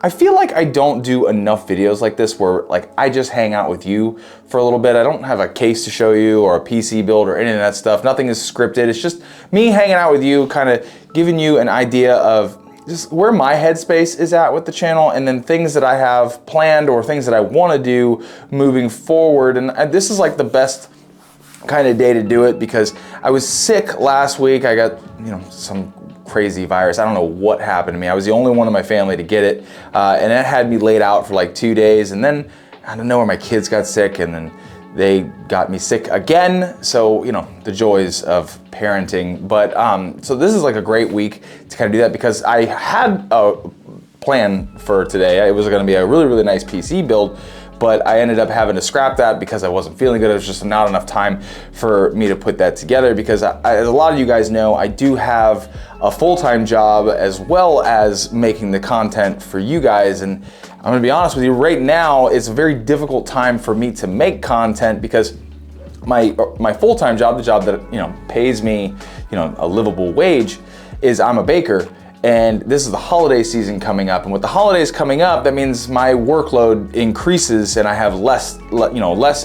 I feel like I don't do enough videos like this where like I just hang out with you for a little bit. I don't have a case to show you or a PC build or any of that stuff. Nothing is scripted. It's just me hanging out with you, kind of giving you an idea of just where my headspace is at with the channel, and then things that I have planned or things that I want to do moving forward. And this is like the best kind of day to do it because I was sick last week. I got, some crazy virus. I don't know what happened to me. I was the only one in my family to get it, and it had me laid out for like 2 days. And then I don't know where my kids got sick, and then they got me sick again. So, the joys of parenting. But so this is like a great week to kind of do that because I had a plan for today. It was going to be a really, really nice PC build, but I ended up having to scrap that because I wasn't feeling good. It was just not enough time for me to put that together because as a lot of you guys know, I do have a full-time job as well as making the content for you guys. And I'm gonna be honest with you, right now, it's a very difficult time for me to make content because my full-time job, the job that pays me a livable wage, is I'm a baker. And this is the holiday season coming up. And with the holidays coming up, that means my workload increases and I have less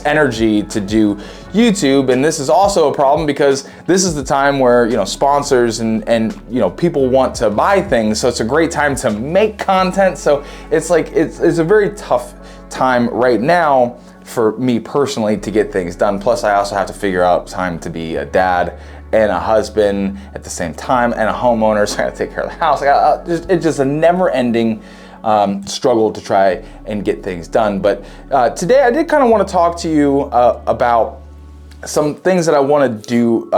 energy to do YouTube. And this is also a problem because this is the time where, sponsors and people want to buy things. So it's a great time to make content. So it's like, it's a very tough time right now for me personally to get things done. Plus I also have to figure out time to be a dad and a husband at the same time and a homeowner, so I gotta take care of the house. It's just a never-ending struggle to try and get things done. But today I did kind of want to talk to you about some things that I want to do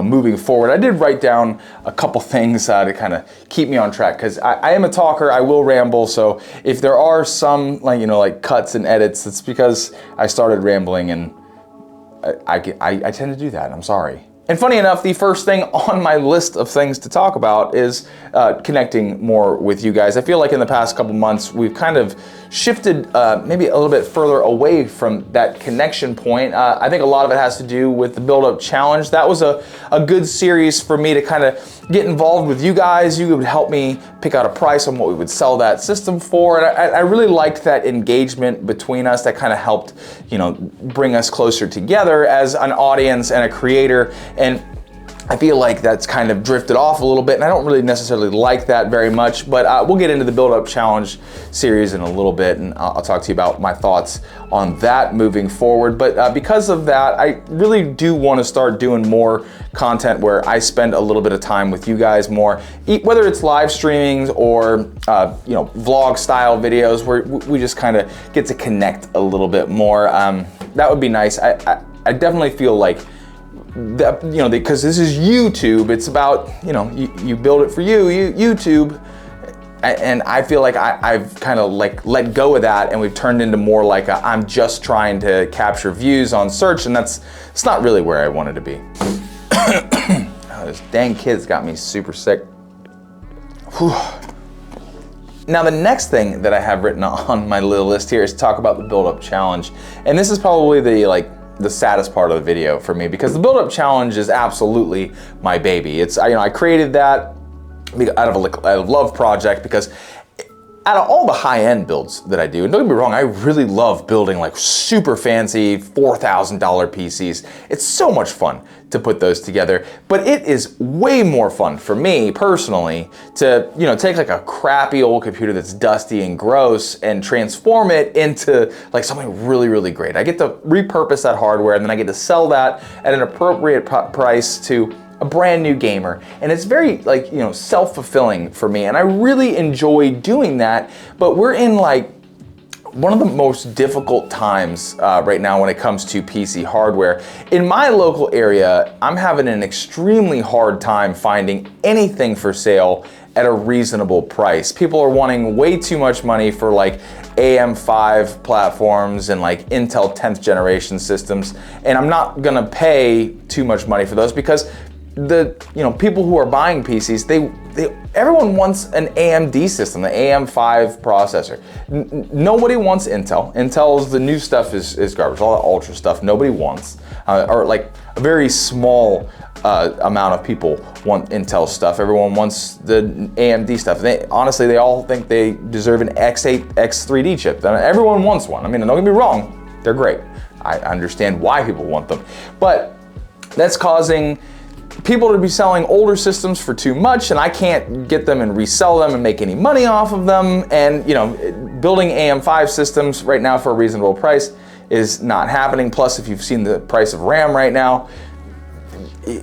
moving forward. I did write down a couple things to kind of keep me on track because I am a talker. I will ramble, so if there are some like cuts and edits, it's because I started rambling, and I tend to do that. I'm sorry. And funny enough, the first thing on my list of things to talk about is connecting more with you guys. I feel like in the past couple months, we've kind of shifted maybe a little bit further away from that connection point. I think a lot of it has to do with the Buildup Challenge. That was a good series for me to kind of get involved with you guys. You would help me pick out a price on what we would sell that system for. And I really liked that engagement between us. That kind of helped, bring us closer together as an audience and a creator. And I feel like that's kind of drifted off a little bit, and I don't really necessarily like that very much, but we'll get into the Buildup Challenge series in a little bit, and I'll talk to you about my thoughts on that moving forward. But because of that, I really do want to start doing more content where I spend a little bit of time with you guys more, whether it's live streamings or vlog style videos where we just kind of get to connect a little bit more. That would be nice. I definitely feel like that, because this is YouTube, it's about, you build it for YouTube. And I feel like I've kind of like let go of that, and we've turned into more like I'm just trying to capture views on search, and it's not really where I wanted to be. This dang kid's got me super sick. Whew. Now the next thing that I have written on my little list here is to talk about the Buildup Challenge. And this is probably the saddest part of the video for me because the Buildup Challenge is absolutely my baby. I created that out of a love project because out of all the high-end builds that I do, and don't get me wrong, I really love building like super fancy $4,000 PCs. It's so much fun to put those together, but it is way more fun for me personally to take like a crappy old computer that's dusty and gross and transform it into like something really, really great. I get to repurpose that hardware, and then I get to sell that at an appropriate price to a brand new gamer. And it's very self-fulfilling for me, and I really enjoy doing that. But we're in like one of the most difficult times right now when it comes to PC hardware. In my local area, I'm having an extremely hard time finding anything for sale at a reasonable price. People are wanting way too much money for like AM5 platforms and like Intel 10th generation systems, and I'm not gonna pay too much money for those because the people who are buying PCs, everyone wants an AMD system, the AM5 processor. Nobody wants Intel. Intel's the new stuff is garbage. All that ultra stuff nobody wants, or like a very small amount of people want Intel stuff. Everyone wants the AMD stuff. Honestly, they all think they deserve an X8, X3D chip. Everyone wants one. I mean, don't get me wrong, they're great. I understand why people want them, but that's causing people to be selling older systems for too much, and I can't get them and resell them and make any money off of them. And building AM5 systems right now for a reasonable price is not happening. Plus, if you've seen the price of RAM right now,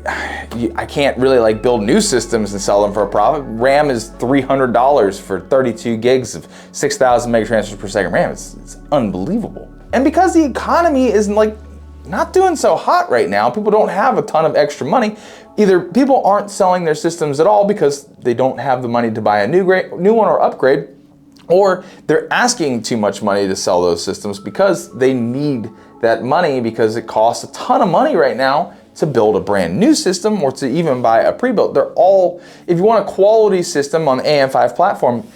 I can't really build new systems and sell them for a profit. RAM is $300 for 32 gigs of 6,000 megatransfers per second RAM. It's unbelievable. And because the economy is not doing so hot right now, people don't have a ton of extra money. Either people aren't selling their systems at all because they don't have the money to buy a new one or upgrade, or they're asking too much money to sell those systems because they need that money, because it costs a ton of money right now to build a brand new system or to even buy a pre-built. If you want a quality system on the AM5 platform,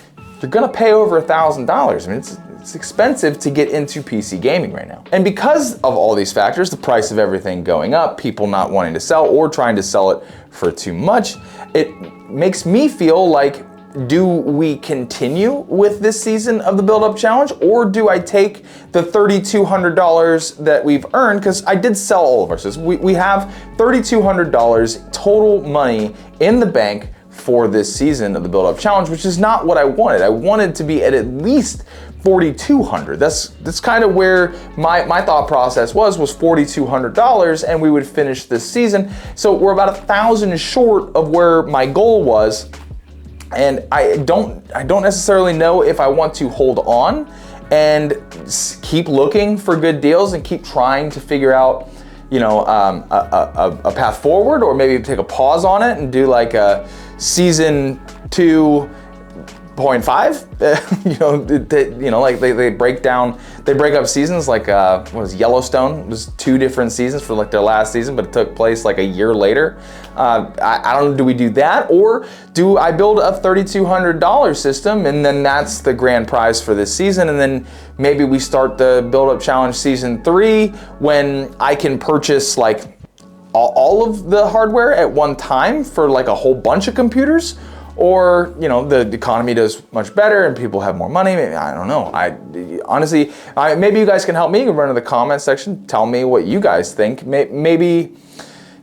you're gonna pay over $1,000. I mean, it's expensive to get into PC gaming right now. And because of all these factors, the price of everything going up, people not wanting to sell or trying to sell it for too much, it makes me feel like, do we continue with this season of the Build Up Challenge, or do I take the $3,200 that we've earned? Because I did sell all of our systems. We have $3,200 total money in the bank for this season of the Build Up Challenge, which is not what I wanted. I wanted to be at least $4,200. That's kind of where my thought process was $4,200, and we would finish this season. So we're about $1,000 short of where my goal was. And I don't necessarily know if I want to hold on and keep looking for good deals and keep trying to figure out, a path forward, or maybe take a pause on it and do like a season 2.5. They break up seasons, like what was Yellowstone? It was 2 different seasons for their last season, but it took place a year later. I don't know, do we do that, or do I build a $3,200 system and then that's the grand prize for this season, and then maybe we start the Build Up Challenge season 3 when I can purchase all of the hardware at one time for a whole bunch of computers? Or, the economy does much better and people have more money. Maybe, I don't know. Honestly, maybe you guys can help me. You can run to the comment section. Tell me what you guys think. Maybe,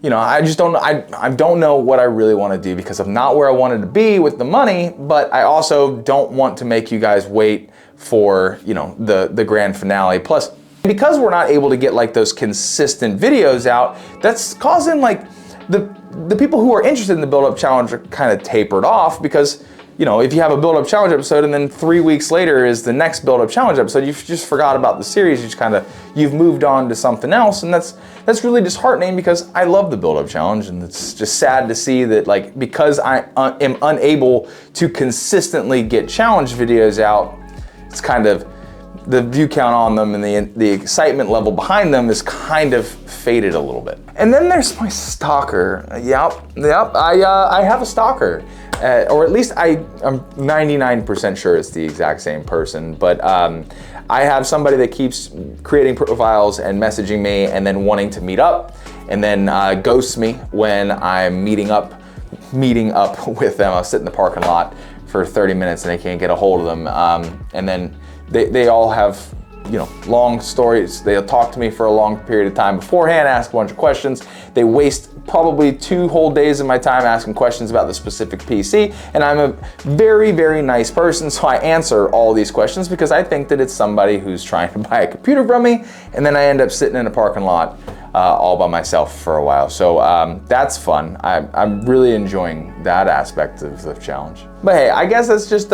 I just don't know. I don't know what I really want to do, because I'm not where I wanted to be with the money, but I also don't want to make you guys wait for, the grand finale. Plus, because we're not able to get those consistent videos out, that's causing the people who are interested in the Build Up Challenge are kind of tapered off, because, if you have a Build Up Challenge episode and then 3 weeks later is the next Build Up Challenge episode, you've just forgot about the series. You've moved on to something else, and that's really disheartening, because I love the Build Up Challenge, and it's just sad to see that because I am unable to consistently get challenge videos out, it's kind of, the view count on them and the excitement level behind them is kind of faded a little bit. And then there's my stalker. Yep, I have a stalker. Or at least I'm 99% sure it's the exact same person, but I have somebody that keeps creating profiles and messaging me and then wanting to meet up, and then ghosts me when I'm meeting up with them. I'll sit in the parking lot for 30 minutes and I can't get a hold of them, and then they all have, long stories. They'll talk to me for a long period of time beforehand, ask a bunch of questions. They waste probably 2 whole days of my time asking questions about the specific PC, and I'm a very, very nice person, so I answer all these questions because I think that it's somebody who's trying to buy a computer from me, and then I end up sitting in a parking lot all by myself for a while. So that's fun. I'm really enjoying that aspect of the challenge. But hey, I guess that's just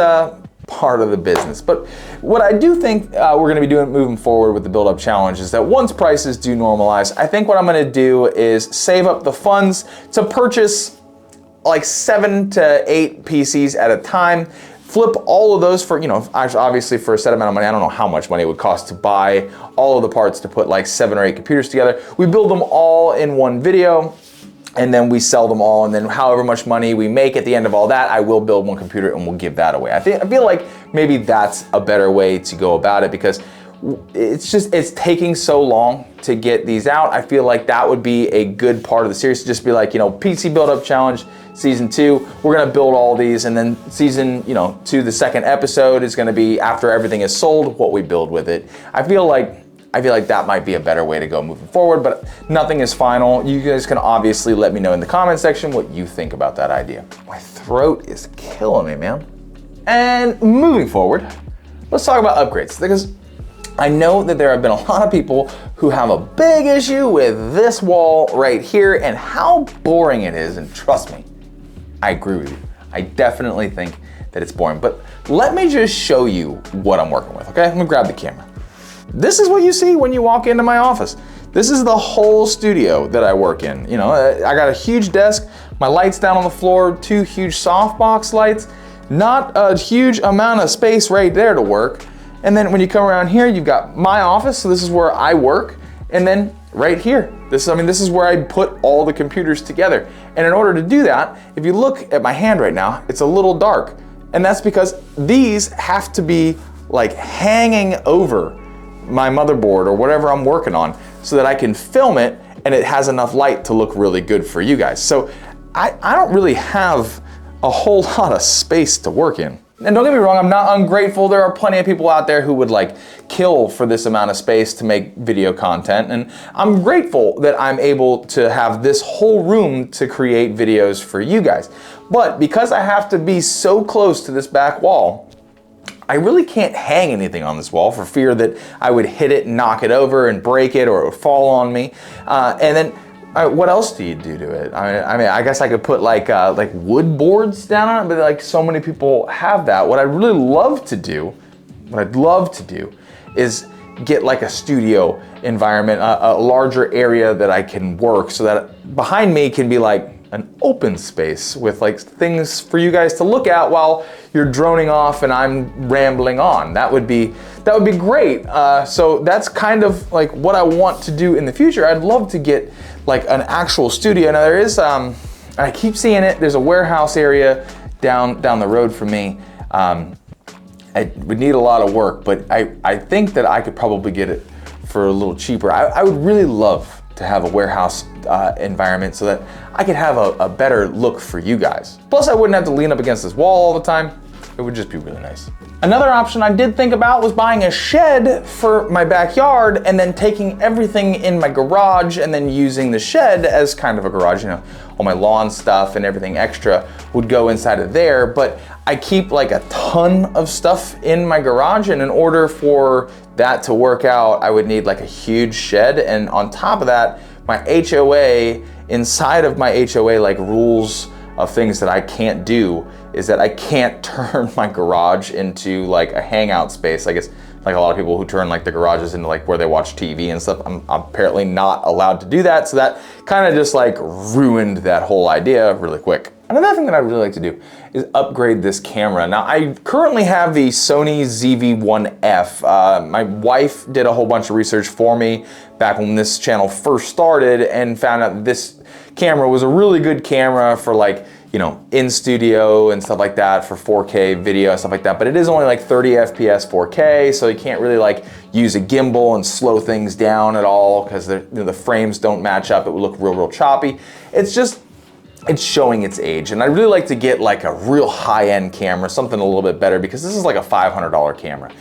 part of the business. But what I do think we're going to be doing moving forward with the Build Up Challenge is that once prices do normalize, I think what I'm going to do is save up the funds to purchase 7 to 8 PCs at a time, flip all of those for, obviously for a set amount of money. I don't know how much money it would cost to buy all of the parts to put 7 or 8 computers together. We build them all in one video, and then we sell them all, and then however much money we make at the end of all that, I will build one computer and we'll give that away. I feel like maybe that's a better way to go about it, because it's taking so long to get these out. I feel like that would be a good part of the series to just be like, you know, PC Buildup Challenge Season 2, we're gonna build all these, and then Season 2, the second episode is gonna be after everything is sold, what we build with it. I feel like that might be a better way to go moving forward, but nothing is final. You guys can obviously let me know in the comment section what you think about that idea. My throat is killing me, man. And moving forward, let's talk about upgrades, because I know that there have been a lot of people who have a big issue with this wall right here and how boring it is, and trust me, I agree with you. I definitely think that it's boring, but let me just show you what I'm working with, okay? Let me grab the camera. This is what you see when you walk into my office. This is the whole studio that I work in. You know, I got a huge desk, my lights down on the floor, 2 huge softbox lights, not a huge amount of space right there to work. And then when you come around here, you've got my office, so this is where I work. And then right here, this is where I put all the computers together. And in order to do that, if you look at my hand right now, it's a little dark. And that's because these have to be like hanging over my motherboard or whatever I'm working on so that I can film it and it has enough light to look really good for you guys. So I don't really have a whole lot of space to work in. And don't get me wrong, I'm not ungrateful. There are plenty of people out there who would like kill for this amount of space to make video content. And I'm grateful that I'm able to have this whole room to create videos for you guys. But because I have to be so close to this back wall, I really can't hang anything on this wall for fear that I would hit it and knock it over and break it, or it would fall on me. And then what else do you do to it? I mean, I guess I could put like wood boards down on it, but like so many people have that. What I'd love to do is get like a studio environment, a larger area that I can work, so that behind me can be like an open space with like things for you guys to look at while you're droning off and I'm rambling on. That would be great. So that's kind of like what I want to do in the future. I'd love to get like an actual studio. Now there is, I keep seeing it, there's a warehouse area down the road from me. It would need a lot of work, but I think that I could probably get it for a little cheaper. I would really love to have a warehouse environment so that I could have a better look for you guys. Plus I wouldn't have to lean up against this wall all the time. It would just be really nice. Another option I did think about was buying a shed for my backyard and then taking everything in my garage and then using the shed as kind of a garage. You know, all my lawn stuff and everything extra would go inside of there, but I keep like a ton of stuff in my garage, and in order for that to work out, I would need like a huge shed. And on top of that, my HOA, inside of my HOA, like rules of things that I can't do is that I can't turn my garage into like a hangout space. I guess like a lot of people who turn like the garages into like where they watch TV and stuff, I'm apparently not allowed to do that. So that kind of just like ruined that whole idea really quick. Another thing that I'd really like to do is upgrade this camera. Now I currently have the Sony ZV-1F. My wife did a whole bunch of research for me back when this channel first started and found out that this camera was a really good camera for like, you know, in studio and stuff like that, for 4K video and stuff like that, but it is only like 30 FPS 4K, so you can't really like use a gimbal and slow things down at all because the frames don't match up. It would look real choppy. It's showing its age, and I'd really like to get like a real high-end camera, something a little bit better, because this is like a $500 camera.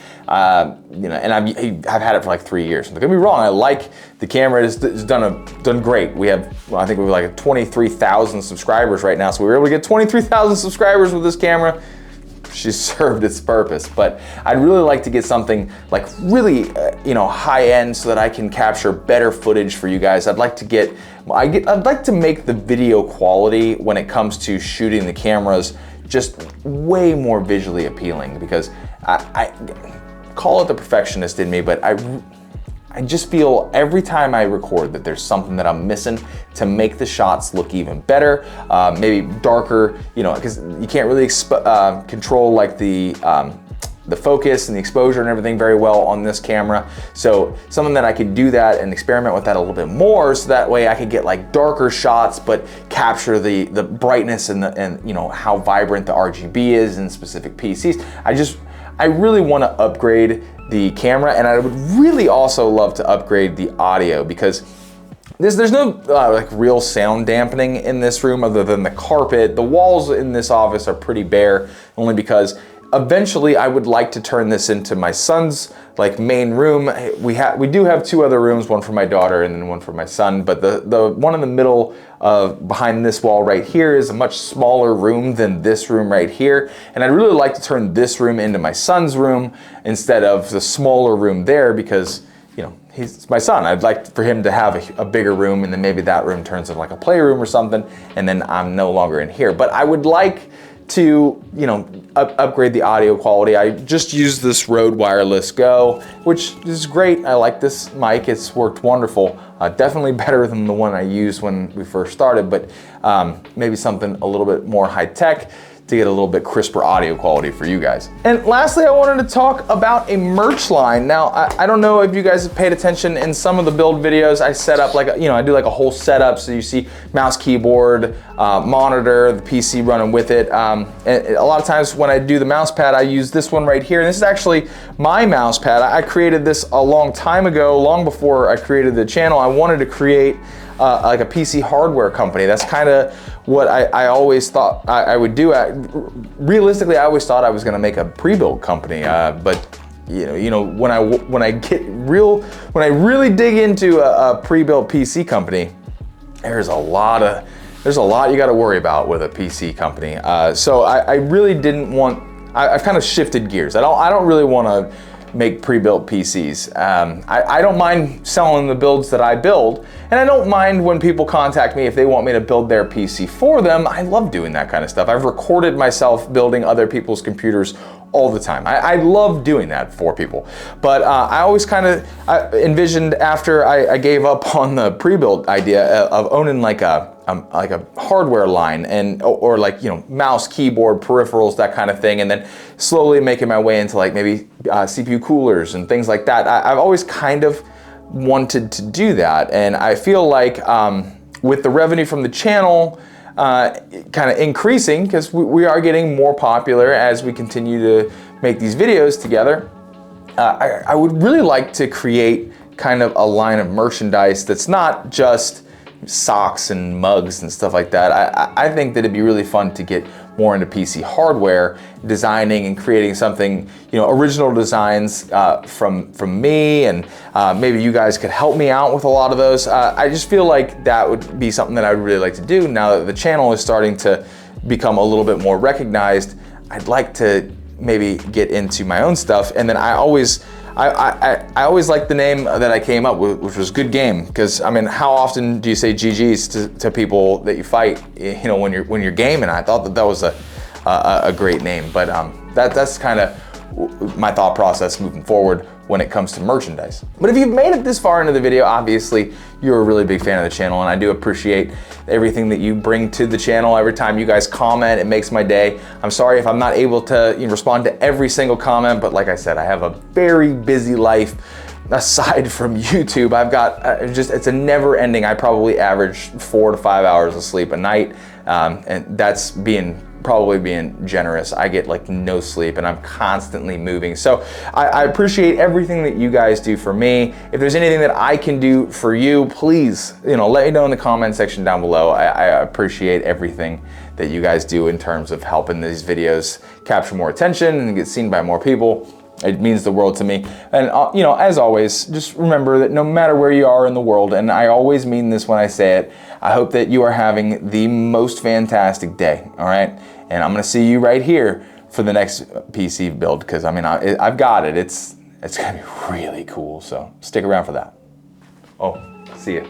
You know, and I've had it for like 3 years. Don't get me wrong, I like the camera. It's done great. We have, well, I think we have like 23,000 subscribers right now, so we were able to get 23,000 subscribers with this camera. She served its purpose, but I'd really like to get something like really, you know, high end so that I can capture better footage for you guys. I'd like to make the video quality when it comes to shooting the cameras just way more visually appealing, because I call it the perfectionist in me, but I just feel every time I record that there's something that I'm missing to make the shots look even better, maybe darker, you know, because you can't really control like the focus and the exposure and everything very well on this camera. So something that I could do that and experiment with that a little bit more, so that way I could get like darker shots but capture the brightness and you know how vibrant the RGB is in specific PCs. I really want to upgrade the camera, and I would really also love to upgrade the audio, because there's no like real sound dampening in this room other than the carpet. The walls in this office are pretty bare, only because eventually I would like to turn this into my son's like main room. We do have two other rooms, one for my daughter and then one for my son, but the one in the middle behind this wall right here is a much smaller room than this room right here, and I'd really like to turn this room into my son's room instead of the smaller room there, because you know, he's my son. I'd like for him to have a bigger room, and then maybe that room turns into like a playroom or something, and then I'm no longer in here. But I would like to, you know, upgrade the audio quality. I just used this Rode Wireless Go, which is great. I like this mic. It's worked wonderful. Definitely better than the one I used when we first started, but maybe something a little bit more high tech to get a little bit crisper audio quality for you guys. And lastly, I wanted to talk about a merch line. Now, I don't know if you guys have paid attention in some of the build videos. I set up like, I do like a whole setup. So you see mouse, keyboard, monitor, the PC running with it. And a lot of times when I do the mouse pad, I use this one right here. And this is actually my mouse pad. I created this a long time ago, long before I created the channel. I wanted to create like a PC hardware company. That's kind of what I always thought I would do. Realistically, I always thought I was going to make a pre-built company, but when I really dig into a pre-built PC company, there's a lot you got to worry about with a PC company. So I really didn't want. I've kind of shifted gears. I don't really want to make pre-built PCs. I don't mind selling the builds that I build, and I don't mind when people contact me if they want me to build their PC for them. I love doing that kind of stuff. I've recorded myself building other people's computers all the time. I love doing that for people. But I always kind of envisioned, after I gave up on the pre-built idea of owning like a hardware line, or like, mouse, keyboard, peripherals, that kind of thing, and then slowly making my way into like maybe CPU coolers and things like that. I've always kind of wanted to do that, and I feel like with the revenue from the channel kind of increasing, because we are getting more popular as we continue to make these videos together, I would really like to create kind of a line of merchandise that's not just socks and mugs and stuff like that. I think that it'd be really fun to get more into PC hardware, designing and creating something, original designs from me, and maybe you guys could help me out with a lot of those. I just feel like that would be something that I'd really like to do now that the channel is starting to become a little bit more recognized. I'd like to maybe get into my own stuff, and then I always like the name that I came up with, which was Good Game, because I mean, how often do you say GG's to people that you fight, when you're gaming? I thought that was a great name, but that's kind of my thought process moving forward when it comes to merchandise. But if you've made it this far into the video, obviously you're a really big fan of the channel, and I do appreciate everything that you bring to the channel. Every time you guys comment, it makes my day. I'm sorry if I'm not able to respond to every single comment, but like I said, I have a very busy life aside from YouTube. I've got it's a never ending. I probably average 4 to 5 hours of sleep a night, and that's probably being generous. I get like no sleep, and I'm constantly moving. So I appreciate everything that you guys do for me. If there's anything that I can do for you, please, let me know in the comment section down below. I appreciate everything that you guys do in terms of helping these videos capture more attention and get seen by more people. It means the world to me. And as always, just remember that no matter where you are in the world, and I always mean this when I say it, I hope that you are having the most fantastic day, all right? And I'm gonna see you right here for the next PC build, because I mean, I've got it. It's gonna be really cool, so stick around for that. Oh, see ya.